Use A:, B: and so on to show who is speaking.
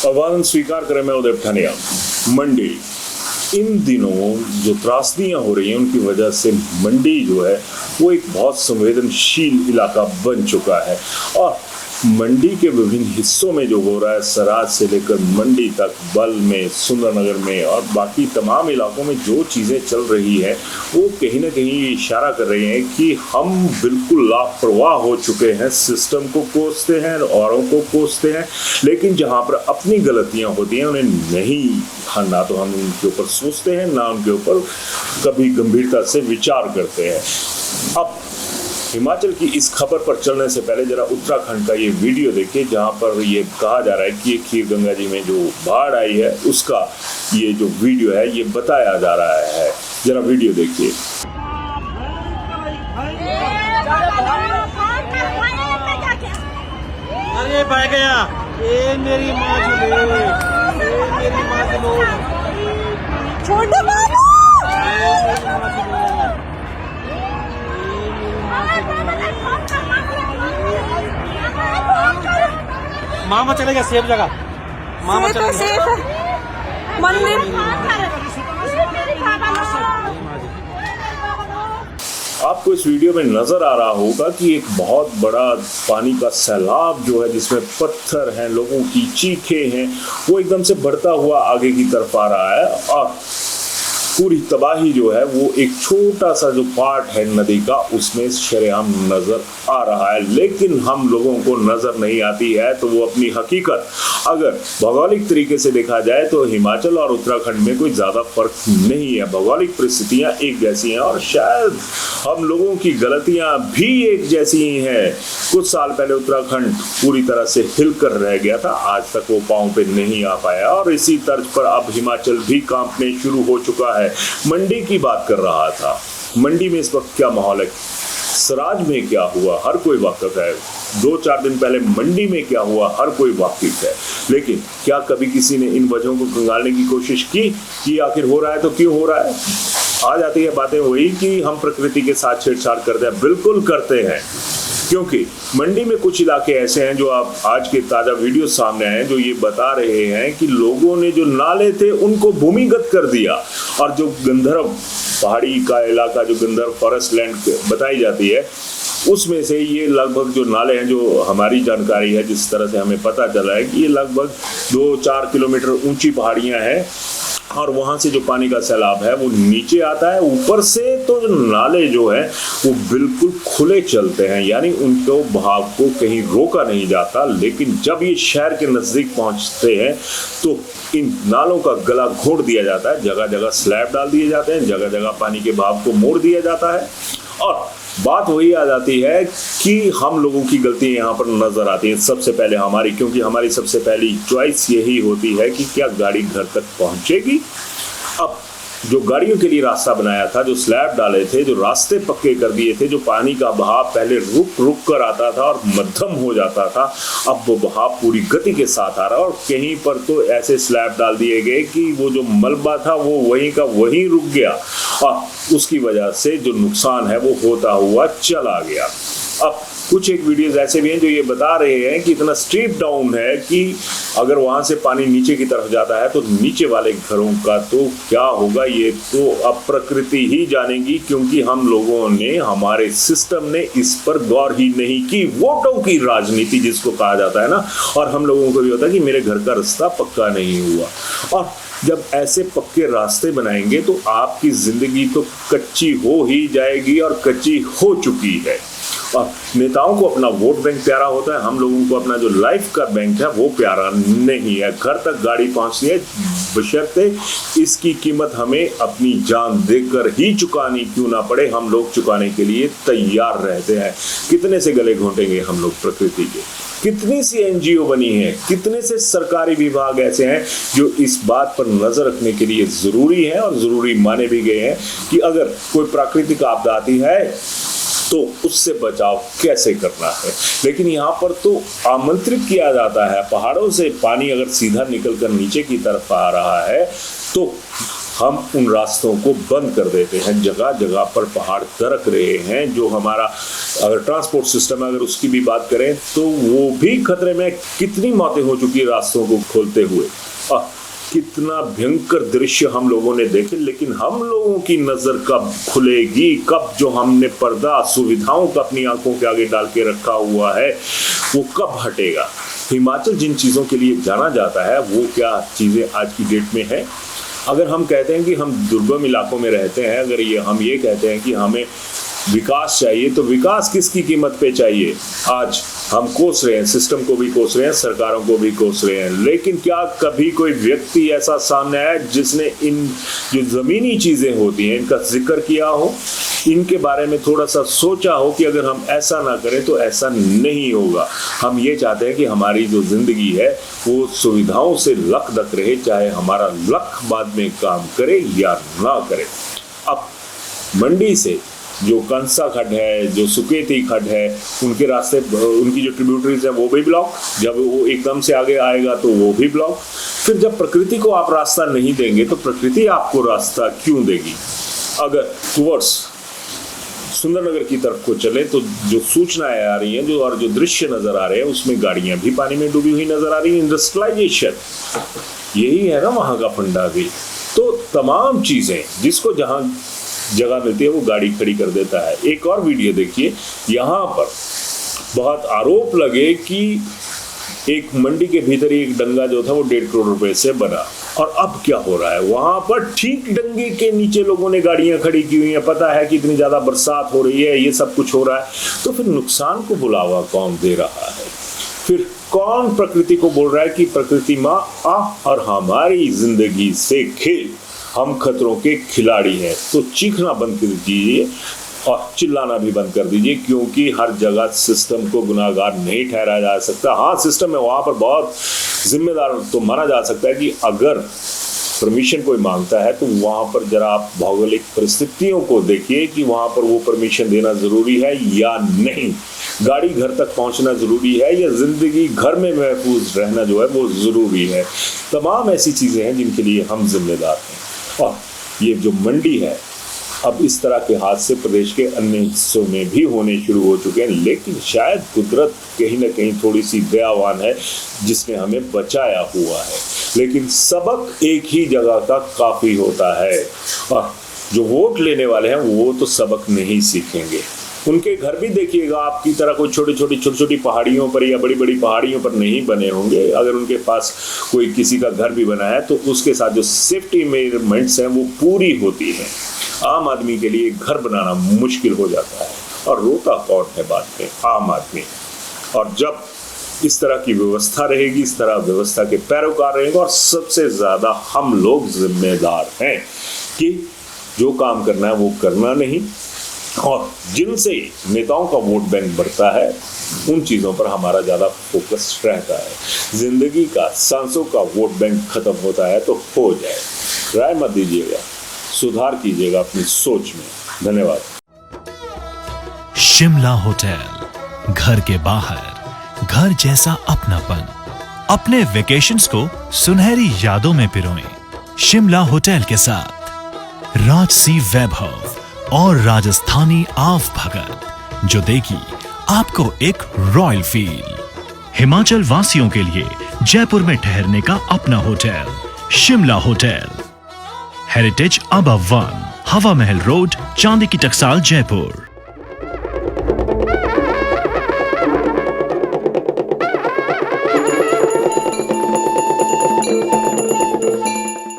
A: आह्वान स्वीकार करें। मैं उदय पठानिया। मंडी इन दिनों जो त्रासदियां हो रही हैं उनकी वजह से मंडी जो है वो एक बहुत संवेदनशील इलाका बन चुका है और मंडी के विभिन्न हिस्सों में जो हो रहा है, सराज से लेकर मंडी तक, बल में, सुंदरनगर में और बाकी तमाम इलाकों में जो चीज़ें चल रही है वो कहीं ना कहीं इशारा कर रही हैं कि हम बिल्कुल लापरवाह हो चुके हैं। सिस्टम को कोसते हैं, औरों को कोसते हैं, लेकिन जहां पर अपनी गलतियां होती हैं उन्हें नहीं, ना तो हम उनके ऊपर सोचते हैं, ना उनके ऊपर कभी गंभीरता से विचार करते हैं। अब हिमाचल की इस खबर पर चलने से पहले जरा उत्तराखंड का ये वीडियो देखिए, जहां पर ये कहा जा रहा है कि ये खीर गंगा जी में जो बाढ़ आई है उसका ये जो वीडियो है ये बताया जा रहा है। जरा वीडियो देखिए।
B: अरे भाग गया, ये मेरी माँ
C: छोटे
B: मामा चले गया सेफ जगह। मामा चले गया
C: मंदिर।
A: आपको इस वीडियो में नजर आ रहा होगा कि एक बहुत बड़ा पानी का सैलाब जो है, जिसमें पत्थर हैं, लोगों की चीखें हैं, वो एकदम से बढ़ता हुआ आगे की तरफ आ रहा है और पूरी तबाही जो है वो एक छोटा सा जो पार्ट है नदी का उसमें शरेआम नजर आ रहा है। लेकिन हम लोगों को नजर नहीं आती है तो वो अपनी हकीकत अगर भौगोलिक तरीके से देखा जाए तो हिमाचल और उत्तराखंड में कोई ज्यादा फर्क नहीं है। भौगोलिक परिस्थितियां एक जैसी हैं और शायद हम लोगों की गलतियां भी एक जैसी ही हैं। कुछ साल पहले उत्तराखंड पूरी तरह से हिलकर रह गया था, आज तक वो पांव पे नहीं आ पाया और इसी तर्ज पर अब हिमाचल भी कांपने शुरू हो चुका है। मंडी की बात कर रहा था, मंडी में इस वक्त क्या माहौल है, सराज में क्या हुआ, हर कोई वाकिफ है। 2-4 दिन पहले मंडी में क्या हुआ, हर कोई वाकिफ है। लेकिन क्या कभी किसी ने इन वजहों को खंगालने की कोशिश की कि आखिर हो रहा है तो क्यों हो रहा है? आ जाती है बातें वही कि हम प्रकृति के साथ छेड़छाड़ करते हैं। बिल्कुल करते हैं, क्योंकि मंडी में कुछ इलाके ऐसे हैं जो आप आज के ताज़ा वीडियो सामने आए हैं जो ये बता रहे हैं कि लोगों ने जो नाले थे उनको भूमिगत कर दिया और जो गंधर्व पहाड़ी का इलाका, जो गंधर्व फॉरेस्ट लैंड बताई जाती है, उसमें से ये लगभग जो नाले हैं, जो हमारी जानकारी है, जिस तरह से हमें पता चला है कि ये लगभग 2-4 किलोमीटर ऊंची पहाड़ियां हैं और वहाँ से जो पानी का सैलाब है वो नीचे आता है। ऊपर से तो नाले जो है वो बिल्कुल खुले चलते हैं, यानी उनको बहाव को कहीं रोका नहीं जाता। लेकिन जब ये शहर के नज़दीक पहुँचते हैं तो इन नालों का गला घोट दिया जाता है, जगह जगह स्लैब डाल दिए जाते हैं, जगह जगह पानी के बहाव को मोड़ दिया जाता है और बात वही आ जाती है कि हम लोगों की गलती यहाँ पर नजर आती है सबसे पहले हमारी, क्योंकि हमारी सबसे पहली चॉइस यही होती है कि क्या गाड़ी घर तक पहुँचेगी। अब जो गाड़ियों के लिए रास्ता बनाया था, जो स्लैब डाले थे, जो रास्ते पक्के कर दिए थे, जो पानी का बहाव पहले रुक रुक कर आता था और मध्यम हो जाता था, अब वो बहाव पूरी गति के साथ आ रहा है और कहीं पर तो ऐसे स्लैब डाल दिए गए कि वो जो मलबा था वो वहीं का वहीं रुक गया और उसकी वजह से जो नुकसान है वो होता हुआ चला गया। अब कुछ एक वीडियोस ऐसे भी हैं जो ये बता रहे हैं कि इतना स्ट्रीप डाउन है कि अगर वहां से पानी नीचे की तरफ जाता है तो नीचे वाले घरों का तो क्या होगा ये तो अब प्रकृति ही जानेगी, क्योंकि हम लोगों ने, हमारे सिस्टम ने इस पर गौर ही नहीं की। वोटों की राजनीति जिसको कहा जाता है ना, और हम लोगों को भी होता है कि मेरे घर का रास्ता पक्का नहीं हुआ। और जब ऐसे पक्के रास्ते बनाएंगे तो आपकी जिंदगी तो कच्ची हो ही जाएगी और कच्ची हो चुकी है। और नेताओं को अपना वोट बैंक प्यारा होता है, हम लोगों को अपना जो लाइफ का बैंक है वो प्यारा नहीं है। घर तक गाड़ी पहुंचनी है, बशर्ते इसकी कीमत हमें अपनी जान देकर ही चुकानी क्यों ना पड़े, हम लोग चुकाने के लिए तैयार रहते हैं। कितने से गले घोंटेंगे हम लोग प्रकृति के, कितनी सी एनजीओ बनी है, कितने से सरकारी विभाग ऐसे हैं जो इस बात पर नजर रखने के लिए जरूरी है और जरूरी माने भी गए हैं कि अगर कोई प्राकृतिक आपदा आती है तो उससे बचाव कैसे करना है। लेकिन यहाँ पर तो आमंत्रित किया जाता है, पहाड़ों से पानी अगर सीधा निकलकर नीचे की तरफ आ रहा है तो हम उन रास्तों को बंद कर देते हैं। जगह जगह पर पहाड़ दरक रहे हैं। जो हमारा अगर ट्रांसपोर्ट सिस्टम है, अगर उसकी भी बात करें तो वो भी खतरे में। कितनी मौतें हो चुकी है रास्तों को खोलते हुए। कितना भयंकर दृश्य हम लोगों ने देखे, लेकिन हम लोगों की नजर कब खुलेगी, कब जो हमने पर्दा सुविधाओं का अपनी आंखों के आगे डाल के रखा हुआ है वो कब हटेगा। हिमाचल जिन चीज़ों के लिए जाना जाता है वो क्या चीज़ें आज की डेट में है। अगर हम कहते हैं कि हम दुर्गम इलाकों में रहते हैं, अगर हम ये कहते हैं कि हमें विकास चाहिए, तो विकास किसकी कीमत पे चाहिए। आज हम कोस रहे हैं, सिस्टम को भी कोस रहे हैं, सरकारों को भी कोस रहे हैं, लेकिन क्या कभी कोई व्यक्ति ऐसा सामने आया जिसने इन जो ज़मीनी चीज़ें होती हैं इनका जिक्र किया हो, इनके बारे में थोड़ा सा सोचा हो कि अगर हम ऐसा ना करें तो ऐसा नहीं होगा। हम ये चाहते हैं कि हमारी जो ज़िंदगी है वो सुविधाओं से लकदक रहे, चाहे हमारा लक बाद में काम करे या ना करे। अब मंडी से जो कंसा खड्ड है, जो सुकेती खड्ड है, उनके रास्ते, उनकी जो ट्रिब्यूटरीज है वो भी ब्लॉक। जब वो एकदम से आगे आएगा तो वो भी ब्लॉक। फिर जब प्रकृति को आप रास्ता नहीं देंगे तो प्रकृति आपको रास्ता क्यों देगी। अगर टुवर्ड्स सुंदरनगर की तरफ को चले तो जो सूचनाएं आ रही हैं, जो और जो दृश्य नजर आ रहे हैं, उसमें गाड़ियां भी पानी में डूबी हुई नजर आ रही हैं। इंडस्ट्रियलाइजेशन यही है ना वहाँ का फंडा भी। तो तमाम चीज़ें जिसको जहाँ जगह मिलती है वो गाड़ी खड़ी कर देता है। एक और वीडियो देखिए, यहाँ पर बहुत आरोप लगे कि एक मंडी के भीतर ही एक डंगा जो था वो 1.5 करोड़ रुपए से बना, और अब क्या हो रहा है वहाँ पर ठीक डंगे के नीचे लोगों ने गाड़ियाँ खड़ी की हुई हैं। पता है कि इतनी ज़्यादा बरसात हो रही है, ये सब कुछ हो रहा है, तो फिर नुकसान को बुलावा कौन दे रहा है। फिर कौन प्रकृति को बोल रहा है कि प्रकृति माँ आ और हमारी जिंदगी से खेल, हम खतरों के खिलाड़ी हैं। तो चीखना बंद कर दीजिए और चिल्लाना भी बंद कर दीजिए, क्योंकि हर जगह सिस्टम को गुनाहगार नहीं ठहराया जा सकता। हाँ, सिस्टम है वहाँ पर बहुत जिम्मेदार तो माना जा सकता है कि अगर परमिशन कोई मांगता है तो वहाँ पर जरा आप भौगोलिक परिस्थितियों को देखिए कि वहाँ पर वो परमिशन देना ज़रूरी है या नहीं। गाड़ी घर तक पहुँचना ज़रूरी है या ज़िंदगी घर में महफूज रहना जो है वो ज़रूरी है। तमाम ऐसी चीज़ें हैं जिनके लिए हम जिम्मेदार हैं। और ये जो मंडी है, अब इस तरह के हादसे प्रदेश के अन्य हिस्सों में भी होने शुरू हो चुके हैं, लेकिन शायद कुदरत कहीं ना कहीं थोड़ी सी दयावान है जिसने हमें बचाया हुआ है। लेकिन सबक एक ही जगह का काफ़ी होता है, और जो वोट लेने वाले हैं वो तो सबक नहीं सीखेंगे। उनके घर भी देखिएगा आपकी तरह कोई छोटी छोटी पहाड़ियों पर या बड़ी बड़ी पहाड़ियों पर नहीं बने होंगे। अगर उनके पास कोई किसी का घर भी बना है तो उसके साथ जो सेफ्टी मेजरमेंट्स हैं वो पूरी होती है। आम आदमी के लिए घर बनाना मुश्किल हो जाता है, और रोता कौन है बाद में? आम आदमी। और जब इस तरह की व्यवस्था रहेगी, इस तरह व्यवस्था के पैरोकार रहेंगे, और सबसे ज़्यादा हम लोग जिम्मेदार हैं कि जो काम करना है वो करना नहीं, और जिनसे नेताओं का वोट बैंक बढ़ता है उन चीज़ों पर हमारा ज़्यादा फोकस रहता है। जिंदगी का, सांसों का वोट बैंक खत्म होता है तो हो जाए। राय मत दीजिएगा, सुधार कीजिएगा अपनी सोच में। धन्यवाद।
C: शिमला होटल, घर के बाहर घर जैसा अपनापन। अपने वेकेशंस को सुनहरी यादों में पिरोएं शिमला होटल के साथ। राजसी वैभव और राजस्थानी आव भगत, जो देगी आपको एक रॉयल फील। हिमाचल वासियों के लिए जयपुर में ठहरने का अपना hotel, Shimla hotel. Heritage above 1, हवा महल रोड, चांदी की टकसाल, जयपुर।